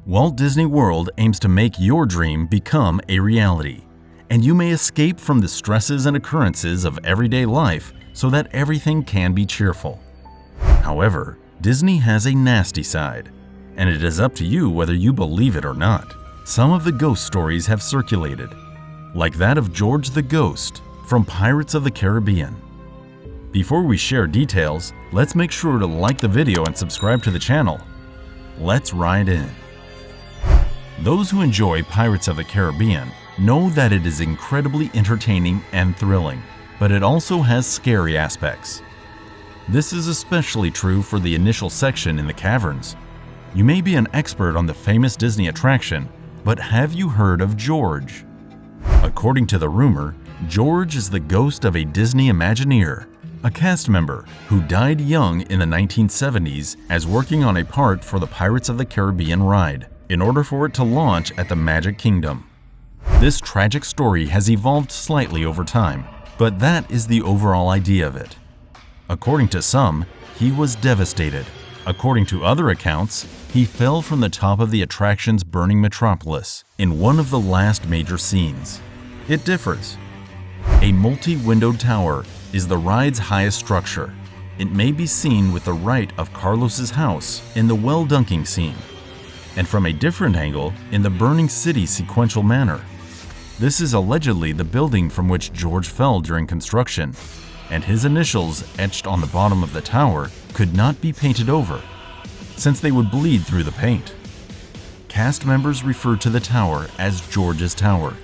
Walt Disney World aims to make your dream become a reality, and you may escape from the stresses and occurrences of everyday life so that everything can be cheerful. However, Disney has a nasty side, and it is up to you whether you believe it or not. Some of the ghost stories have circulated, like that of George the Ghost from Pirates of the Caribbean. Before we share details, let's make sure to like the video and subscribe to the channel. Let's ride in. Those who enjoy Pirates of the Caribbean know that it is incredibly entertaining and thrilling, but it also has scary aspects. This is especially true for the initial section in the caverns. You may be an expert on the famous Disney attraction, but have you heard of George? According to the rumor, George is the ghost of a Disney Imagineer, a cast member who died young in the 1970s as working on a part for the Pirates of the Caribbean ride, in order for it to launch at the Magic Kingdom. This tragic story has evolved slightly over time, but that is the overall idea of it. According to some, he was devastated. According to other accounts, he fell from the top of the attraction's burning metropolis in one of the last major scenes. It differs. A multi-windowed tower is the ride's highest structure. It may be seen with the right of Carlos's house in the well dunking scene, and from a different angle in the burning city sequential manner. This is allegedly the building from which George fell during construction, and his initials etched on the bottom of the tower could not be painted over, since they would bleed through the paint. Cast members refer to the tower as George's Tower.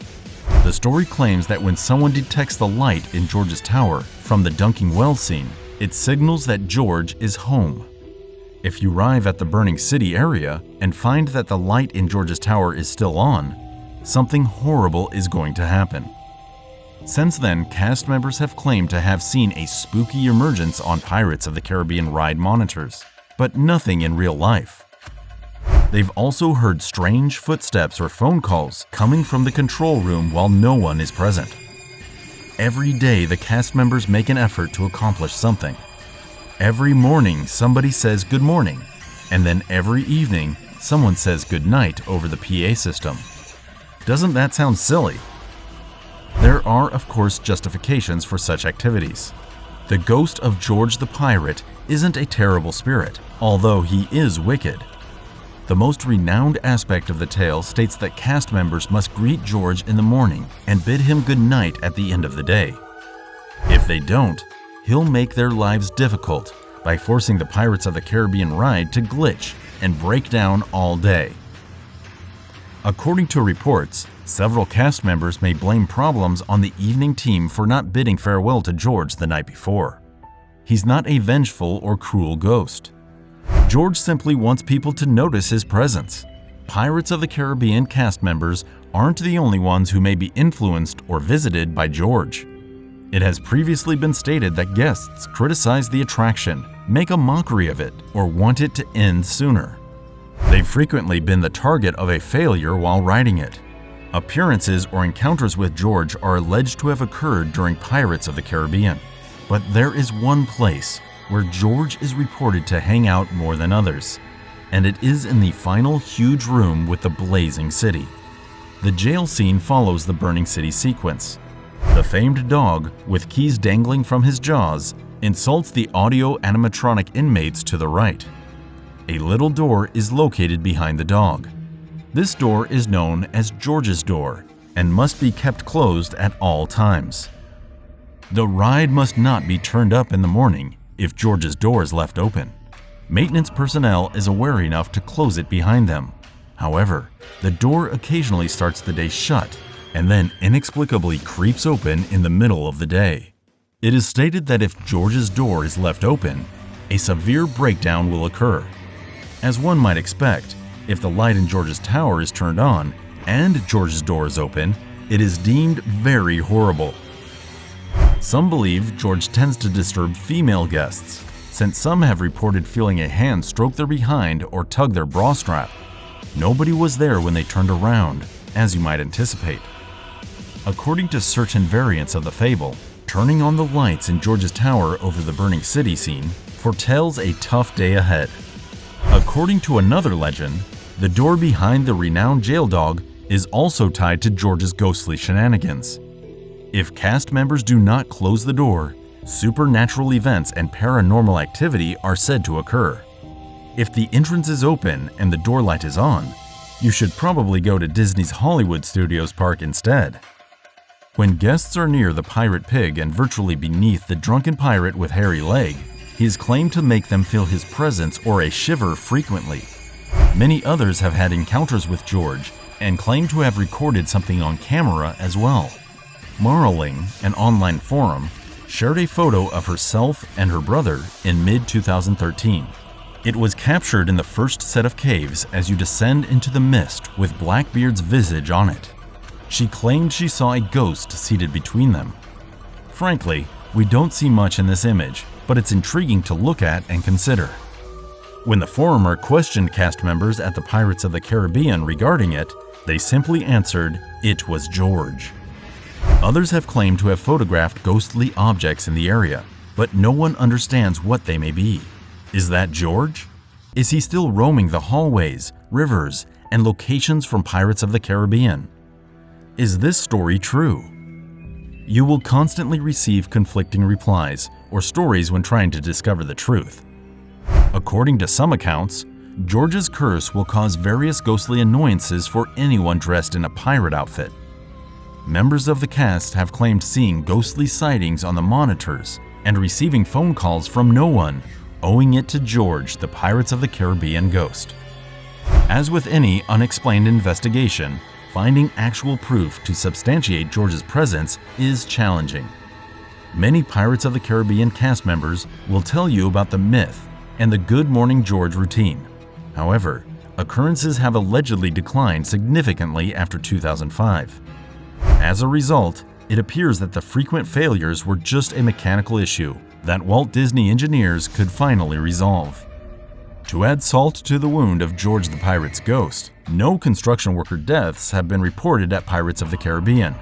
The story claims that when someone detects the light in George's Tower from the dunking well scene, it signals that George is home. If you arrive at the burning city area and find that the light in George's Tower is still on, something horrible is going to happen. Since then, cast members have claimed to have seen a spooky emergence on Pirates of the Caribbean ride monitors, but nothing in real life. They've also heard strange footsteps or phone calls coming from the control room while no one is present. Every day, the cast members make an effort to accomplish something. Every morning, somebody says good morning, and then every evening, someone says good night over the PA system. Doesn't that sound silly? There are, of course, justifications for such activities. The ghost of George the Pirate isn't a terrible spirit, although he is wicked. The most renowned aspect of the tale states that cast members must greet George in the morning and bid him good night at the end of the day. If they don't, he'll make their lives difficult by forcing the Pirates of the Caribbean ride to glitch and break down all day. According to reports, several cast members may blame problems on the evening team for not bidding farewell to George the night before. He's not a vengeful or cruel ghost. George simply wants people to notice his presence. Pirates of the Caribbean cast members aren't the only ones who may be influenced or visited by George. It has previously been stated that guests criticize the attraction, make a mockery of it, or want it to end sooner. They've frequently been the target of a failure while riding it. Appearances or encounters with George are alleged to have occurred during Pirates of the Caribbean. But there is one place where George is reported to hang out more than others, and it is in the final huge room with the blazing city. The jail scene follows the burning city sequence. The famed dog, with keys dangling from his jaws, insults the audio animatronic inmates to the right. A little door is located behind the dog. This door is known as George's Door and must be kept closed at all times. The ride must not be turned up in the morning if George's door is left open. Maintenance personnel is aware enough to close it behind them. However, the door occasionally starts the day shut and then inexplicably creeps open in the middle of the day. It is stated that if George's door is left open, a severe breakdown will occur. As one might expect, if the light in George's Tower is turned on and George's door is open, it is deemed very horrible. Some believe George tends to disturb female guests, since some have reported feeling a hand stroke their behind or tug their bra strap. Nobody was there when they turned around, as you might anticipate. According to certain variants of the fable, turning on the lights in George's Tower over the burning city scene foretells a tough day ahead. According to another legend, The door behind the renowned jail dog is also tied to George's ghostly shenanigans. If cast members do not close the door, supernatural events and paranormal activity are said to occur. If the entrance is open and the door light is on, you should probably go to Disney's Hollywood Studios park instead. When guests are near the pirate pig and virtually beneath the drunken pirate with hairy leg, he is claimed to make them feel his presence or a shiver frequently. Many others have had encounters with George and claim to have recorded something on camera as well. Marling, an online forum, shared a photo of herself and her brother in mid-2013. It was captured in the first set of caves as you descend into the mist with Blackbeard's visage on it. She claimed she saw a ghost seated between them. Frankly, we don't see much in this image, but it's intriguing to look at and consider. When the forumer questioned cast members at the Pirates of the Caribbean regarding it, they simply answered, "It was George." Others have claimed to have photographed ghostly objects in the area, but no one understands what they may be. Is that George? Is he still roaming the hallways, rivers, and locations from Pirates of the Caribbean? Is this story true? You will constantly receive conflicting replies or stories when trying to discover the truth. According to some accounts, George's curse will cause various ghostly annoyances for anyone dressed in a pirate outfit. Members of the cast have claimed seeing ghostly sightings on the monitors and receiving phone calls from no one, owing it to George, the Pirates of the Caribbean ghost. As with any unexplained investigation, finding actual proof to substantiate George's presence is challenging. Many Pirates of the Caribbean cast members will tell you about the myth and the Good Morning George routine. However, occurrences have allegedly declined significantly after 2005. As a result, it appears that the frequent failures were just a mechanical issue that Walt Disney engineers could finally resolve. To add salt to the wound of George the Pirate's ghost, no construction worker deaths have been reported at Pirates of the Caribbean.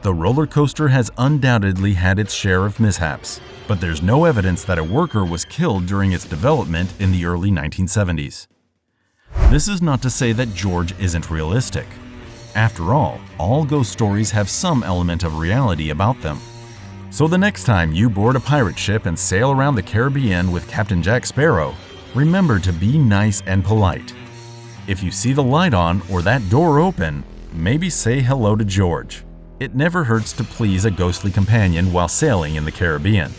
The roller coaster has undoubtedly had its share of mishaps, but there's no evidence that a worker was killed during its development in the early 1970s. This is not to say that George isn't realistic. After all ghost stories have some element of reality about them. So the next time you board a pirate ship and sail around the Caribbean with Captain Jack Sparrow, remember to be nice and polite. If you see the light on or that door open, maybe say hello to George. It never hurts to please a ghostly companion while sailing in the Caribbean.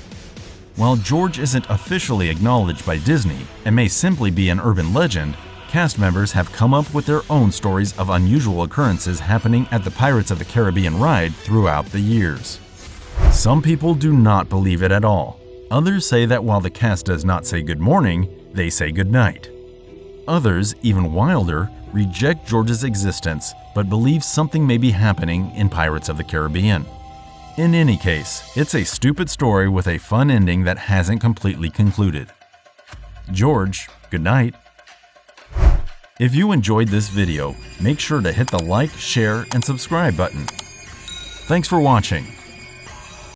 While George isn't officially acknowledged by Disney and may simply be an urban legend, cast members have come up with their own stories of unusual occurrences happening at the Pirates of the Caribbean ride throughout the years. Some people do not believe it at all. Others say that while the cast does not say good morning, they say good night. Others, even wilder, reject George's existence but believe something may be happening in Pirates of the Caribbean. In any case, it's a stupid story with a fun ending that hasn't completely concluded. George, good night. If you enjoyed this video, make sure to hit the like, share, and subscribe button. Thanks for watching.